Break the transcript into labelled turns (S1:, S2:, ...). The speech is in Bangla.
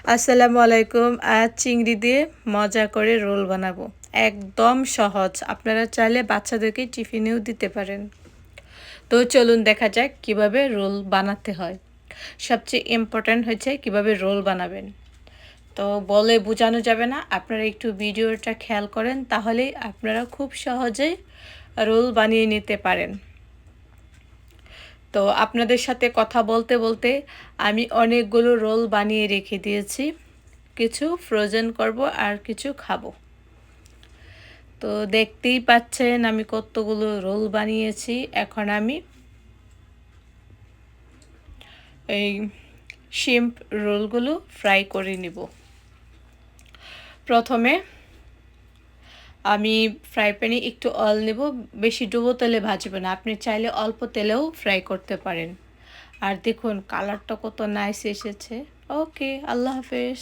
S1: আসসালামু আলাইকুম। আজ চিংড়ি দিয়ে মজা করে রোল বানাবো। একদম সহজ। আপনারা চাইলে বাচ্চাদেরকে টিফিনেও দিতে পারেন। তো চলুন দেখা যাক কিভাবে রোল বানাতে হয়। সবচেয়ে ইম্পর্ট্যান্ট হচ্ছে কিভাবে রোল বানাবেন। তো বলে বোঝানো যাবে না। আপনারা একটু ভিডিওটা খেয়াল করেন, তাহলেই আপনারা খুব সহজেই রোল বানিয়ে নিতে পারেন। তো আপনাদের সাথে কথা বলতে বলতে আমি অনেকগুলো রোল বানিয়ে রেখে দিয়েছি। কিছু ফ্রোজেন করব আর কিছু খাবো। তো দেখতেই পাচ্ছেন আমি কতগুলো রোল বানিয়েছি। এখন আমি এই শিম্প রোলগুলো ফ্রাই করে নিব। প্রথমে আমি ফ্রাই প্যানে একটু অয়েল নেব। বেশি ডুবো তেলে ভাজবে না, আপনি চাইলে অল্প তেলেও ফ্রাই করতে পারেন। আর দেখুন কালারটা কত নাইস এসেছে। ওকে, আল্লাহ হাফেজ।